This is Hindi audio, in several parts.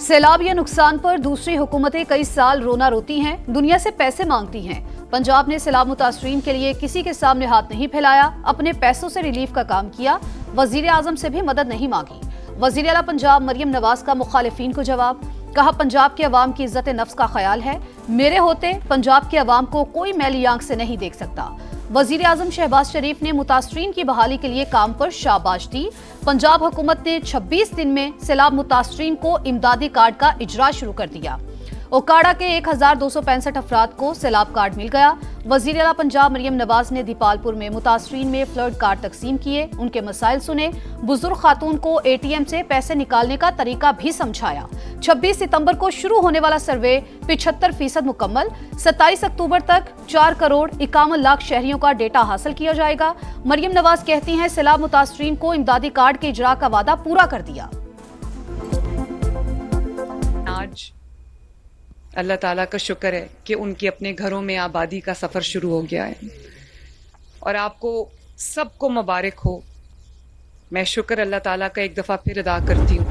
सैलाब या नुकसान पर दूसरी हुकूमतें कई साल रोना रोती हैं, दुनिया से पैसे मांगती हैं। पंजाब ने सैलाब मुतासरीन के लिए किसी के सामने हाथ नहीं फैलाया, अपने पैसों से रिलीफ का काम किया, वजीर आजम से भी मदद नहीं मांगी। वजीर आला पंजाब मरियम नवाज का मुखालिफिन को जवाब, कहा पंजाब के अवाम की इज्जत नफ्स का ख्याल है, मेरे होते पंजाब के अवाम को कोई मैली आंख से नहीं देख सकता। वजीर आजम शहबाज शरीफ ने मुतासरीन की बहाली के लिए काम पर शाबाश दी। पंजाब हुकूमत ने 26 दिन में सैलाब मुतासरीन को इमदादी कार्ड का इजरा शुरू कर दिया। ओकाड़ा के 1265 अफराद को सैलाब कार्ड मिल गया। वजीर आला पंजाब मरियम नवाज ने दीपालपुर में मुतासरीन में फ्लड कार्ड तकसीम किए, उनके मसाइल सुने, बुजुर्ग खातून को ATM से पैसे निकालने का तरीका भी समझाया। 26 सितंबर को शुरू होने वाला सर्वे 75% मुकम्मल। 27 अक्टूबर तक 4 करोड़ 51 लाख शहरियों का डेटा हासिल किया जाएगा। मरियम नवाज कहती हैं सैलाब मुतासरीन को इमदादी कार्ड के इजरा का वादा पूरा कर दिया। आज अल्लाह ताला का शुक्र है कि उनके अपने घरों में आबादी का सफ़र शुरू हो गया है और आपको सबको मुबारक हो। मैं शुक्र अल्लाह ताला का एक दफ़ा फिर अदा करती हूँ।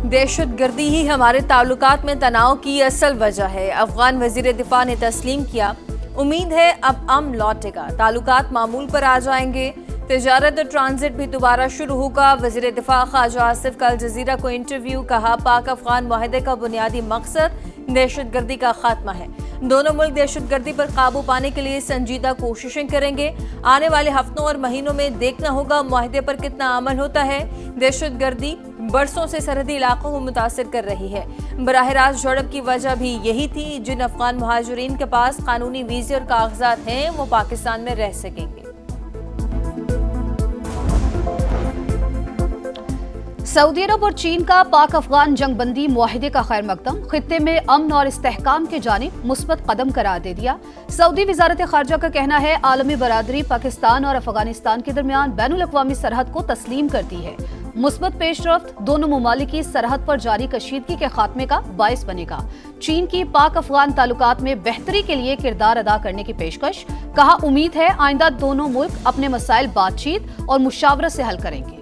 दहशतगर्दी ही हमारे ताल्लुकात में तनाव की असल वजह है, अफगान वजीर दिफा ने तस्लीम किया। उम्मीद है अब अमन लौटेगा, ताल्लुकात मामूल पर आ जाएंगे, तिजारत और ट्रांजिट भी दोबारा शुरू होगा। वजीर दिफा ख्वाजा आसिफ का अल जजीरा को इंटरव्यू, कहा पाक अफगान मुआहदे का बुनियादी मकसद दहशतगर्दी का खात्मा है। दोनों मुल्क दहशतगर्दी पर काबू पाने के लिए संजीदा कोशिशें करेंगे। आने वाले हफ्तों और महीनों में देखना होगा मुआहदे पर कितना अमल होता है। दहशतगर्दी बरसों से सरहदी इलाकों को मुतासिर कर रही है। बराह रास्त झड़प की वजह भी यही थी। जिन अफगान मुहाजिरीन के पास कानूनी वीजे और कागजात हैं वो पाकिस्तान में रह सकेंगे। सऊदी अरब और चीन का पाक अफगान जंगबंदी मुआहिदे का खैर मकदम खित्ते में अमन और इस्तेहकाम के जानिब मुस्बत कदम करार दे दिया। सऊदी वजारत खारजा का कहना है आलमी बरादरी पाकिस्तान और अफगानिस्तान के दरमियान बैनुल अक़वामी सरहद को तस्लीम करती है। मुस्बत पेशरफ्त दोनों ममालिक की सरहद पर जारी कशीदगी के खात्मे का बायस बनेगा। चीन की पाक अफगान ताल्लुकात में बेहतरी के लिए किरदार अदा करने की पेशकश, कहा उम्मीद है आइंदा दोनों मुल्क अपने मसाइल बातचीत और मुशावरत से हल करेंगे।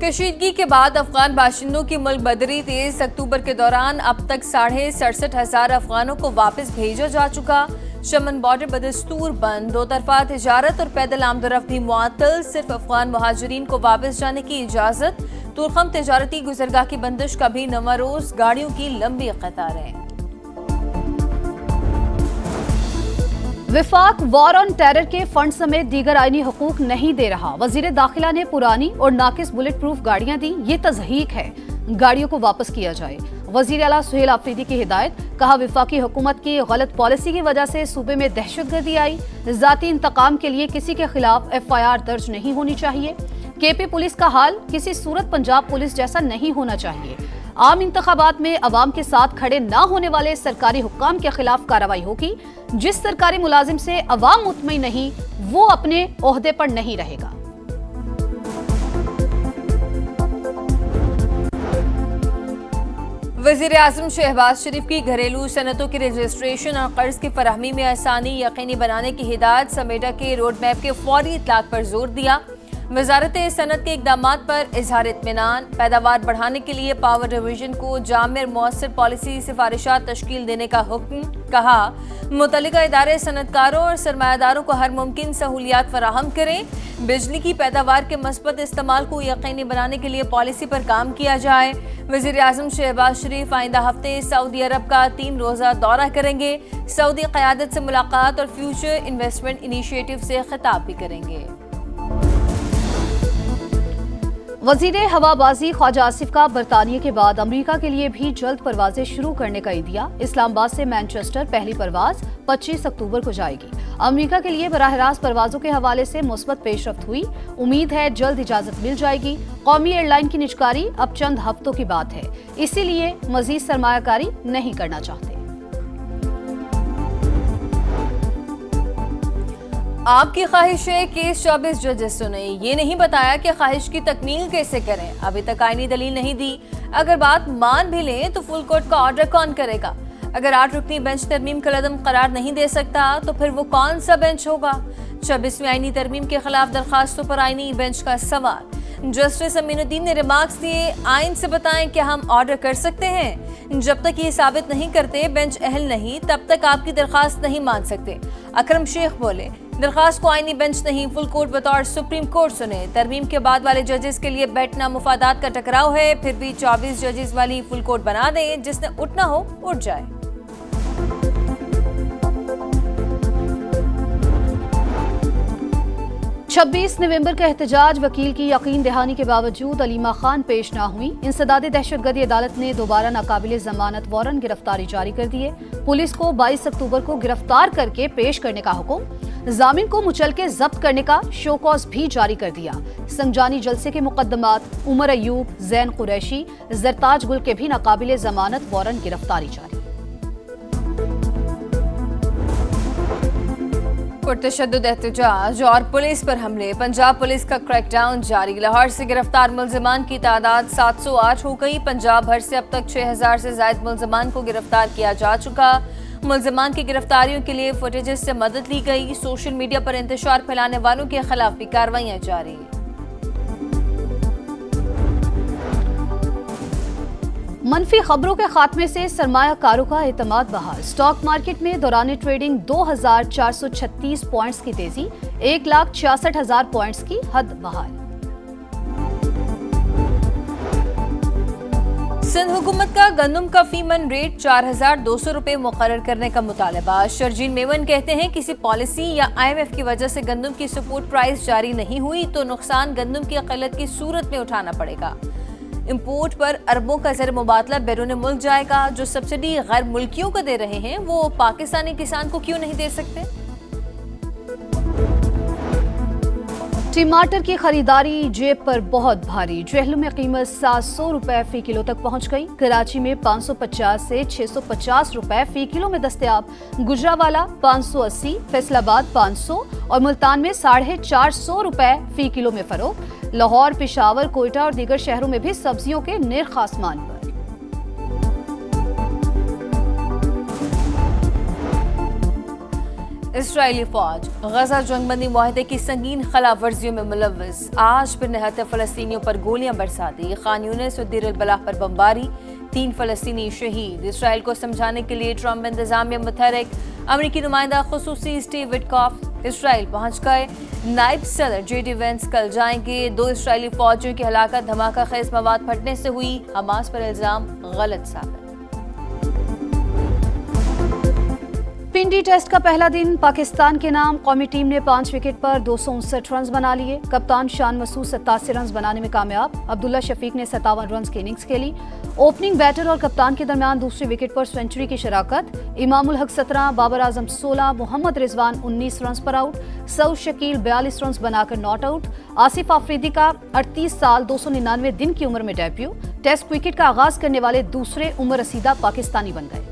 कशीदगी के बाद अफगान बाशिंदों की मुल्क बदरी 23 अक्टूबर के दौरान अब तक 67,500 अफगानों को वापस भेजा जा चुका। शमन बॉर्डर बदस्तूर बंद, दो तरफा तिजारत और पैदल आमदरफ्त भी मुअत्तल, सिर्फ अफगान मुहाजिरीन को वापस जाने की इजाजत। तुरखम तिजारती गुजरगाह की बंदिश का भी नवा रोज, गाड़ियों की लंबी कतारें। विफाक वॉर ऑन टेरर के फंड समेत दीगर आईनी हुकूक नहीं दे रहा। वजीर दाखिला ने पुरानी और नाकिस बुलेट प्रूफ गाड़ियां दी, ये तज़हीक है, गाड़ियों को वापस किया जाए। वजीर आला सुहेल आफरीदी की हिदायत, कहा विफाकी हुकूमत की गलत पॉलिसी की वजह से सूबे में दहशतगर्दी आई, जाती इंतकाम के लिए किसी के खिलाफ FIR दर्ज नहीं होनी चाहिए। KP पुलिस का हाल किसी सूरत पंजाब पुलिस जैसा नहीं होना चाहिए। आम इंतखाबात में अवाम के साथ खड़े न होने वाले सरकारी हुक्काम के खिलाफ कार्रवाई होगी। जिस सरकारी मुलाजिम से अवाम मुतमईन नहीं वो अपने ओहदे पर नहीं रहेगा। वज़ीर आज़म शहबाज शरीफ की घरेलू सनतों की रजिस्ट्रेशन और कर्ज की फराहमी में आसानी यकीनी बनाने की हिदायत, समेटा के रोड मैप के फौरी इतलाक पर जोर दिया। वजारत सनत के इक़दामात पर इजहार इत्मीनान, पैदावार बढ़ाने के लिए पावर डिवीजन को जामिर मौसर पॉलिसी सिफारिशात तश्कील देने का हुक्म, कहा मुतल्लिका इदारे सनतकारों और सरमायादारों को हर मुमकिन सहूलियात फराहम करें। बिजली की पैदावार के मस्बत इस्तेमाल को यकीनी बनाने के लिए पॉलिसी पर काम किया जाए। वज़ीर आज़म शहबाज शरीफ आइंदा हफ्ते सऊदी अरब का 3 रोज़ा दौरा करेंगे। सऊदी क़यादत से मुलाकात और फ्यूचर इन्वेस्टमेंट इनिशिएटिव से खिताब भी करेंगे। वजीर हवाबाजी ख्वाजा आसिफ का बरतानिया के बाद अमरीका के लिए भी जल्द परवाजें शुरू करने का इंदिया। इस्लामाबाद से मैनचेस्टर पहली परवाज 25 अक्टूबर को जाएगी। अमरीका के लिए बराह रास्त परवाजों के हवाले से मुस्बत पेशरफ्त हुई, उम्मीद है जल्द इजाजत मिल जाएगी। कौमी एयरलाइन की निजकारी अब चंद हफ्तों की बात है, इसीलिए मजीद सरमायाकारी नहीं करना चाहते। आपकी ख्वाहिश है केस 24 जजेस सुने, ये नहीं बताया कि ख्वाहिश की तकमील कैसे करें। अभी तक आईनी दलील नहीं दी। अगर बात मान भी लें तो फुल कोर्ट का ऑर्डर कौन करेगा? अगर 8 रुकनी बेंच तरमीम का कदम करार नहीं दे सकता तो फिर वो कौन सा बेंच होगा? 26वीं आईनी तरमीम के खिलाफ दरखास्तों पर आईनी बेंच का सवाल। जस्टिस अमीनुद्दीन ने रिमार्क्स दिए, आइन से बताएं क्या हम ऑर्डर कर सकते हैं। जब तक ये साबित नहीं करते बेंच अहल नहीं, तब तक आपकी दरखास्त नहीं मान सकते। अकरम शेख बोले, दरखास्त को आईनी बेंच नहीं, फुल कोर्ट बतौर सुप्रीम कोर्ट सुने। तरमीम के बाद वाले जजेस के लिए बैठना मुफादात का टकराव है, फिर भी 24 जजेस वाली फुल कोर्ट बना दें, जिसने उठना हो उठ जाए। छब्बीस नवंबर का एहतजाज, वकील की यकीन दहानी के बावजूद अलीमा खान पेश ना हुई। इंसदाद दहशतगर्दी अदालत ने दोबारा नाकाबिले जमानत वारंट गिरफ्तारी जारी कर दिए। पुलिस को 22 अक्टूबर को गिरफ्तार करके पेश करने का हुक्म। जामिन को मुचलके जब्त करने का शो कॉज भी जारी कर दिया। संजानी जलसे के मुकदमात उमर अयूब, जैन कुरैशी, जरताज गुल के भी नाकाबिले जमानत वारंट गिरफ्तारी जारी। पुरतशद्दुद एहतजाज और पुलिस पर हमले, पंजाब पुलिस का क्रैकडाउन जारी। लाहौर से गिरफ्तार मुल्जिमान की तादाद 708 हो गई। पंजाब भर से अब तक 6000 से ज्यादा मुल्जिमान को गिरफ्तार किया जा चुका। मुल्जिमान की गिरफ्तारियों के लिए फुटेजेस से मदद ली गई। सोशल मीडिया पर इंतशार फैलाने वालों के खिलाफ भी कार्रवाइयां जारी। मनफी खबरों के खात्मे से सरमायाकारों का एतमाद बहाल। स्टॉक मार्केट में दौरान ट्रेडिंग 2436 पॉइंट्स की तेजी, 1,66,000 पॉइंट्स की हद बहाल। सिंध हुकूमत का गंदम का फीमन रेट 4200 रुपए मुकर्रर करने का मुतालबा। शर्जील मेवन कहते हैं, किसी पॉलिसी या IMF की वजह से गंदम की सपोर्ट प्राइस जारी नहीं हुई तो नुकसान गंदम की किल्लत की सूरत में उठाना पड़ेगा। इंपोर्ट पर अरबों का ज़र मुबादला बैरून मुल्क जाएगा। जो सब्सिडी गैर मुल्कियों को दे रहे हैं वो पाकिस्तानी किसान को क्यों नहीं दे सकते। टमाटर की खरीदारी जेब पर बहुत भारी। जेहलम में कीमत 700 रुपए फी किलो तक पहुंच गई। कराची में 550 से 650 रुपए फी किलो में दस्तयाब। गुजरावाला 580, फैसलाबाद 500 और मुल्तान में 450 रुपए फी किलो में फरोख्त। लाहौर, पेशावर, कोयटा और दीगर शहरों में भी सब्जियों के निर्ख आसमान पर। इसराइली फौज गजा जंगबंदी मुआहदे की संगीन खिलाफ वर्जियों में मुलव्वस। आज फिर निहत्तर फलस्तीनियों पर गोलियां बरसा दी। खान यूनिस और देर अल बलाह पर बमबारी, 3 फलस्तीनी शहीद। इसराइल को समझाने के लिए ट्रंप इंतजामिया मुतहरिक। अमरीकी नुमाइंदा खुसूसी स्टीव विटकॉफ इसराइल पहुंच गए। नायब सदर JD वेंस कल जाएंगे। 2 इसराइली फौजियों की हलाकत धमाका खेज मवाद फटने से हुई। हमास पर इल्जाम गलत साबित। पिंडी टेस्ट का पहला दिन पाकिस्तान के नाम। कौमी टीम ने 5 विकेट पर 259 रन बना लिए। कप्तान शान मसूद 87 रन बनाने में कामयाब। अब्दुल्ला शफीक ने 57 रन की इनिंग्स खेली। ओपनिंग बैटर और कप्तान के दरमियान दूसरी विकेट पर सेंचुरी की शराकत। इमामुल हक 17, बाबर आजम 16, मोहम्मद रिजवान 19 रन पर आउट। सऊद शकील 42 रन बनाकर नॉट आउट। आसिफ आफरीदी का 38 साल 299 दिन की उम्र में डेब्यू। टेस्ट क्रिकेट का आगाज करने वाले दूसरे उम्र रसीदा पाकिस्तानी बन गए।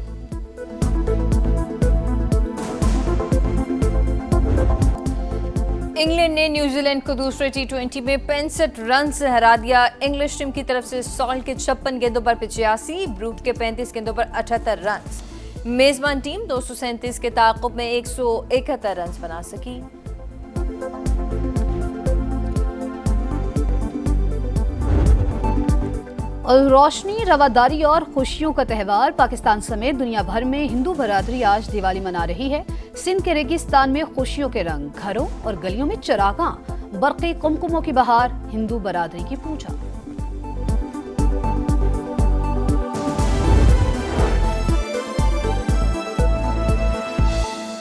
इंग्लैंड ने न्यूजीलैंड को दूसरे T20 में 65 रन से हरा दिया। इंग्लिश टीम की तरफ से सॉल्ट के 56 गेंदों पर 85, ब्रूट के 35 गेंदों पर 78 रन। मेजबान टीम 237 के ताक़ुब में 171 रन बना सकी। और रोशनी, रवादारी और खुशियों का त्यौहार। पाकिस्तान समेत दुनिया भर में हिंदू बरादरी आज दिवाली मना रही है। सिंध के रेगिस्तान में खुशियों के रंग, घरों और गलियों में चरागां, बरक़ी कुमकुमों की बहार, हिंदू बरादरी की पूजा।